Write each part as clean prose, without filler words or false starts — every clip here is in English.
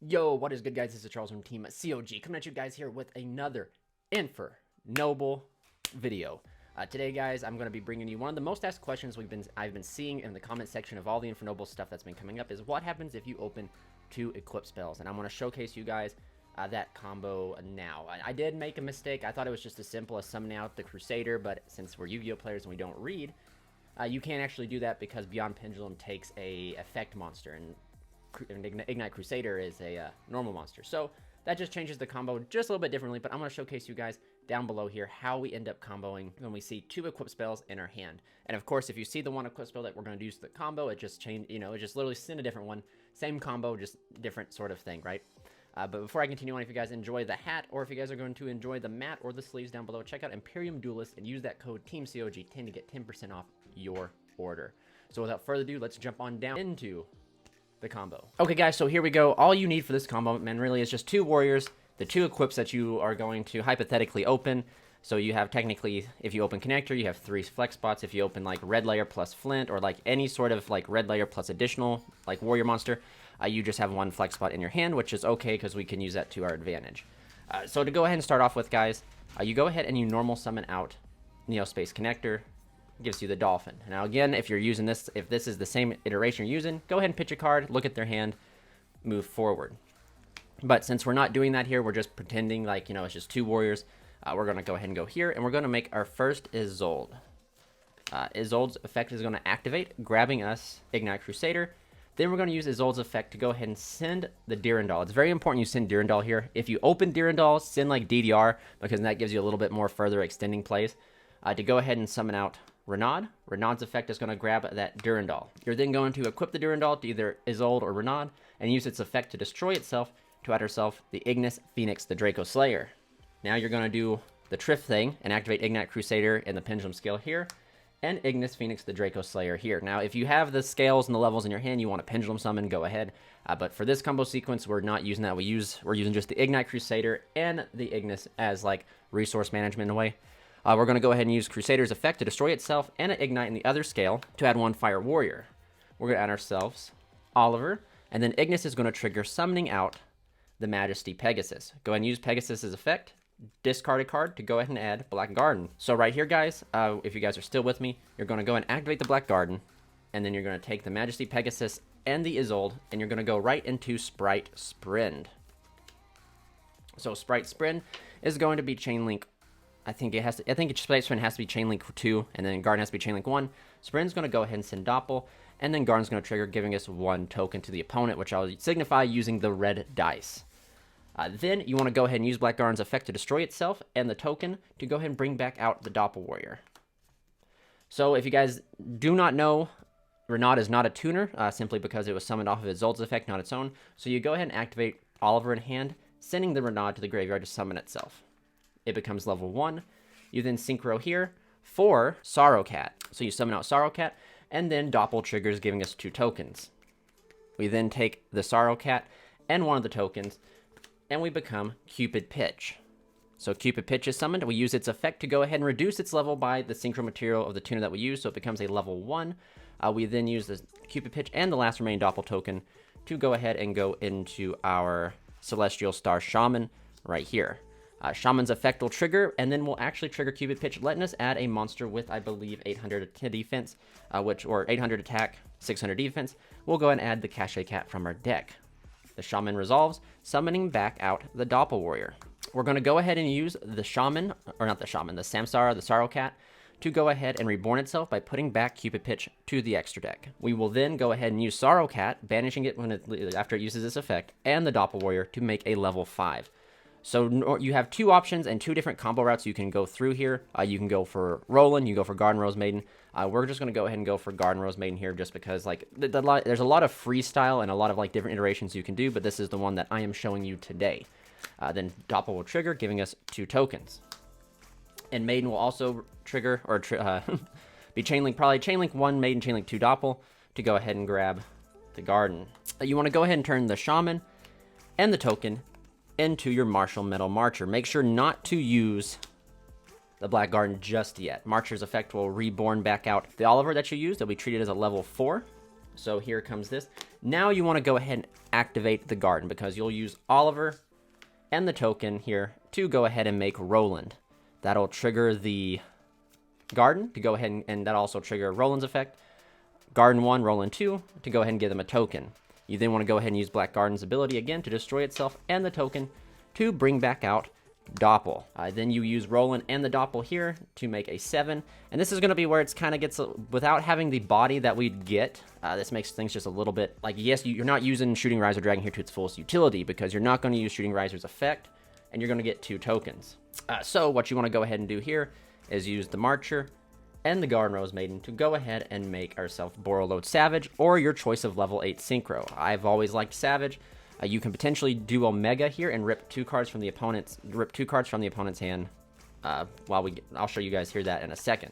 Yo, what is good, guys? This is Charles from Team COG coming at you guys here with another Infernoble video. Today, guys, I'm going to be bringing you one of the most asked questions I've been seeing in the comment section of all the Infernoble stuff that's been coming up is what happens if you open 2 equip spells, and I'm going to showcase you guys that combo now. I did make a mistake. I thought it was just as simple as summoning out the Crusader, but since we're YuGiOh players and we don't read, you can't actually do that because Beyond Pendulum takes a effect monster, and Ignite Crusader is a normal monster. So that just changes the combo just a little bit differently, but I'm going to showcase you guys down below here how we end up comboing when we see 2 equip spells in our hand. And of course, if you see the one equip spell that we're going to use for the combo, it just changed, it just literally sent a different one. Same combo, just different sort of thing, right? But before I continue on, if you guys enjoy the hat, or if you guys are going to enjoy the mat or the sleeves down below, check out Imperium Duelist and use that code TEAMCOG10 to get 10% off your order. So without further ado, let's jump on down into the combo. Okay, guys, so here we go. All you need for this combo, man, really is just 2 warriors, the 2 equips that you are going to hypothetically open. So you have technically, if you open connector, you have 3 flex spots. If you open like red layer plus flint, or like any sort of like red layer plus additional like warrior monster, you just have 1 flex spot in your hand, which is okay because we can use that to our advantage. So to go ahead and start off with, guys, you go ahead and you normal summon out Neospace Connector. Gives you the Dolphin. Now again, if you're using this, if this is the same iteration you're using, go ahead and pitch a card, look at their hand, move forward. But since we're not doing that here, we're just pretending like, it's just 2 warriors. We're going to go ahead and go here, and we're going to make our first Isolde. Isolde's effect is going to activate, grabbing us Ignite Crusader. Then we're going to use Isolde's effect to go ahead and send the Durandal. It's very important you send Durandal here. If you open Durandal, send like DDR, because that gives you a little bit more further extending plays. To go ahead and summon out Renaud. Renaud's effect is going to grab that Durandal. You're then going to equip the Durandal to either Isolde or Renaud and use its effect to destroy itself to add herself the Ignis Phoenix, the Draco Slayer. Now you're going to do the Triff thing and activate Ignite Crusader in the Pendulum Scale here and Ignis Phoenix, the Draco Slayer here. Now if you have the scales and the levels in your hand, you want a Pendulum Summon, go ahead. But for this combo sequence, we're not using that. We're using just the Ignite Crusader and the Ignis as like resource management in a way. We're going to go ahead and use Crusader's effect to destroy itself and an Ignite in the other scale to add 1 Fire Warrior. We're going to add ourselves Oliver, and then Ignis is going to trigger summoning out the Majesty Pegasus. Go ahead and use Pegasus's effect, discard a card to go ahead and add Black Garden. So right here, guys, if you guys are still with me, you're going to go and activate the Black Garden, and then you're going to take the Majesty Pegasus and the Isolde, and you're going to go right into Sprite Sprint. So Sprite Sprint is going to be Chainlink. I think Sprite Sprint has to be Chainlink 2, and then Garden has to be Chainlink 1. Sprint's going to go ahead and send Doppel, and then Garden's going to trigger, giving us 1 token to the opponent, which I'll signify using the red dice. Then you want to go ahead and use Black Garden's effect to destroy itself, and the token to go ahead and bring back out the Doppel Warrior. So if you guys do not know, Renaud is not a tuner, simply because it was summoned off of Isolde's effect, not its own. So you go ahead and activate Oliver in hand, sending the Renaud to the graveyard to summon itself. It becomes level 1. You then synchro here for Sorrow Cat. So you summon out Sorrow Cat, and then Doppel triggers, giving us 2 tokens. We then take the Sorrow Cat and 1 of the tokens, and we become Cupid Pitch. So Cupid Pitch is summoned. We use its effect to go ahead and reduce its level by the synchro material of the tuner that we use, so it becomes a level 1. We then use the Cupid Pitch and the last remaining Doppel token to go ahead and go into our Celestial Star Shaman right here. Shaman's effect will trigger, and then we'll actually trigger Cupid Pitch, letting us add a monster with, I believe, 800 defense, or 800 attack, 600 defense. We'll go ahead and add the Cache Cat from our deck. The Shaman resolves, summoning back out the Doppel Warrior. We're going to go ahead and use the Shaman, or not the Shaman, the Samsara, the Sorrow Cat, to go ahead and reborn itself by putting back Cupid Pitch to the extra deck. We will then go ahead and use Sorrow Cat, banishing it after it uses this effect, and the Doppel Warrior to make a level 5. So you have 2 options and 2 different combo routes you can go through here. You can go for Roland, you go for Garden Rose Maiden. We're just going to go ahead and go for Garden Rose Maiden here just because there's a lot of freestyle and a lot of different iterations you can do, but this is the one that I am showing you today. Then Doppel will trigger, giving us 2 tokens. And Maiden will also trigger, or be Chainlink, probably Chainlink 1 Maiden, Chainlink 2 Doppel, to go ahead and grab the Garden. You want to go ahead and turn the Shaman and the token into your Martial Metal Marcher. Make sure not to use the Black Garden just yet. Marcher's effect will reborn back out the Oliver that you used. It'll be treated as a level 4. So here comes this. Now you want to go ahead and activate the garden because you'll use Oliver and the token here to go ahead and make Roland. That'll trigger the garden to go ahead and that'll also trigger Roland's effect. Garden 1, Roland 2 to go ahead and give them a token. You then want to go ahead and use Black Garden's ability again to destroy itself and the token to bring back out Doppel. Then you use Roland and the Doppel here to make a 7. And this is going to be where it's kind of gets, without having the body that we'd get, this makes things just a little bit, like, yes, you're not using Shooting Riser Dragon here to its fullest utility because you're not going to use Shooting Riser's effect, and you're going to get 2 tokens. So what you want to go ahead and do here is use the Marcher and the Garden Rose Maiden to go ahead and make ourselves Borreload Savage, or your choice of level 8 Synchro. I've always liked Savage. You can potentially do Omega here and rip 2 cards from the opponent's hand. I'll show you guys here that in a second.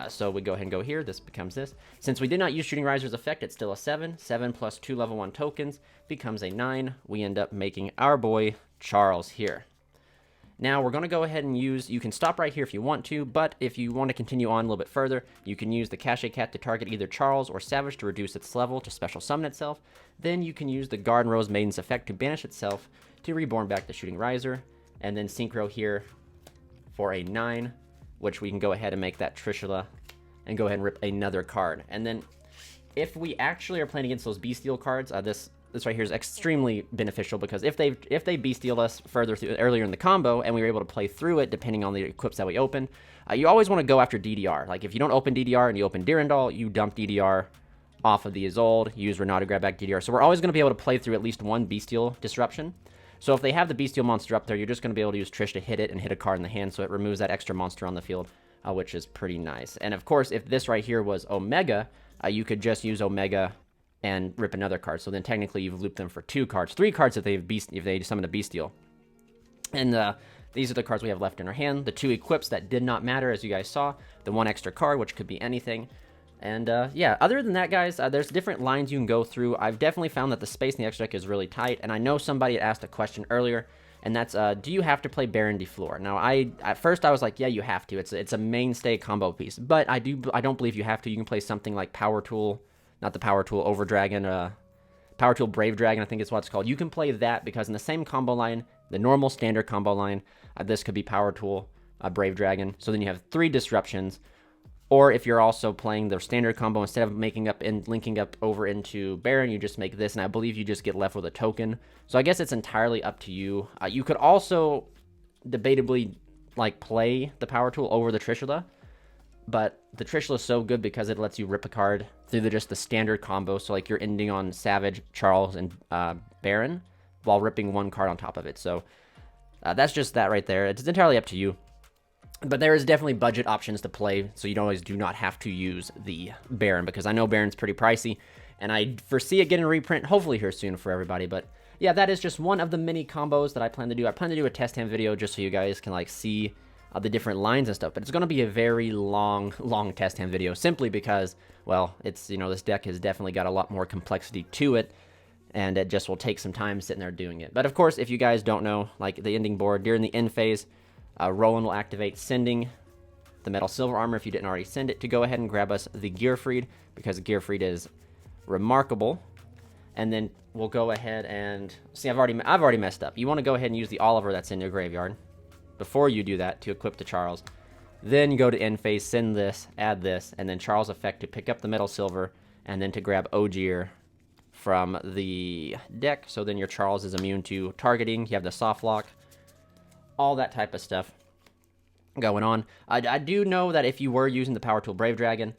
So we go ahead and go here. This becomes this. Since we did not use Shooting Riser's effect, it's still a 7. 7 plus 2 level 1 tokens becomes a 9. We end up making our boy Charles here. Now we're going to go ahead and use, you can stop right here if you want to, but if you want to continue on a little bit further, you can use the Cache Cat to target either Charles or Savage to reduce its level to special summon itself. Then you can use the Garden Rose Maiden's effect to banish itself to reborn back the Shooting Riser, and then Synchro here for a 9, which we can go ahead and make that Trishula and go ahead and rip another card. And then if we actually are playing against those Bestial cards, this right here is extremely beneficial because if they bestialed us earlier in the combo and we were able to play through it depending on the equips that we open, you always want to go after DDR. Like if you don't open DDR and you open Dirndl, you dump DDR off of the Isolde, use Renata to grab back DDR. So we're always going to be able to play through at least one Bestial disruption. So if they have the Bestial monster up there, you're just going to be able to use Trish to hit it and hit a card in the hand, so it removes that extra monster on the field, which is pretty nice. And of course, if this right here was Omega, you could just use Omega and rip another card. So then technically you've looped them for 2 cards, 3 cards if they summon a Bestial. And these are the cards we have left in our hand. The 2 equips that did not matter, as you guys saw. The 1 extra card, which could be anything. And yeah, other than that, guys, there's different lines you can go through. I've definitely found that the space in the extra deck is really tight. And I know somebody had asked a question earlier, and that's, do you have to play Baron de Fleur? Now, at first I was like, yeah, you have to. It's a mainstay combo piece. But I don't believe you have to. You can play something like Power Tool. Not the Power Tool Over Dragon, Power Tool Brave Dragon, I think is what it's called. You can play that because in the same combo line, the normal standard combo line, this could be Power Tool, Brave Dragon. So then you have 3 disruptions. Or if you're also playing the standard combo, instead of making up and linking up over into Baron, you just make this, and I believe you just get left with a token. So I guess it's entirely up to you. You could also debatably like play the Power Tool over the Trishula. But the Trishula is so good because it lets you rip a card through just the standard combo. So like you're ending on Savage, Charles, and Baron while ripping 1 card on top of it. So that's just that right there. It's entirely up to you. But there is definitely budget options to play. So you do not have to use the Baron because I know Baron's pretty pricey. And I foresee it getting a reprint hopefully here soon for everybody. But yeah, that is just one of the mini combos that I plan to do. I plan to do a test hand video just so you guys can like see the different lines and stuff, but it's going to be a very long test hand video simply because, well, it's, this deck has definitely got a lot more complexity to it, and it just will take some time sitting there doing it. But of course, if you guys don't know, like the ending board, during the end phase, Roland will activate sending the Metal Silver Armor if you didn't already send it to go ahead and grab us the Gearfried, because Gearfried is remarkable. And then we'll go ahead and, see, I've already messed up. You want to go ahead and use the Oliver that's in your graveyard before you do that to equip to Charles. Then you go to end phase, send this, add this, and then Charles effect to pick up the Metal Silver, and then to grab Ogier from the deck. So then your Charles is immune to targeting. You have the soft lock, all that type of stuff going on. I do know that if you were using the Power Tool Brave Dragon,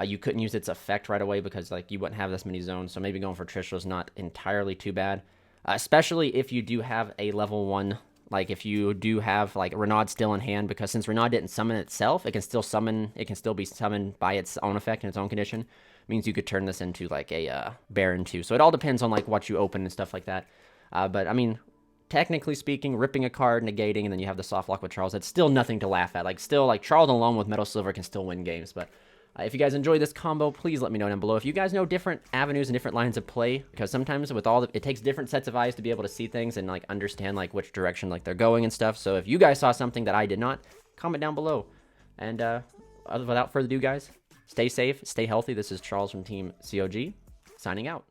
you couldn't use its effect right away because like you wouldn't have this many zones. So maybe going for Trishula is not entirely too bad, especially if you do have a level 1. Like if you do have like Renaud still in hand, because since Renaud didn't summon itself, it can still be summoned by its own effect and its own condition. Means you could turn this into like a Baron too. So it all depends on like what you open and stuff like that. But I mean, technically speaking, ripping a card, negating, and then you have the soft lock with Charles, that's still nothing to laugh at. Like still, like Charles alone with Metal Silver can still win games. But if you guys enjoyed this combo, please let me know down below. If you guys know different avenues and different lines of play, because sometimes with it takes different sets of eyes to be able to see things and like understand like which direction like they're going and stuff. So if you guys saw something that I did not, comment down below. And without further ado, guys, stay safe, stay healthy. This is Charles from Team COG, signing out.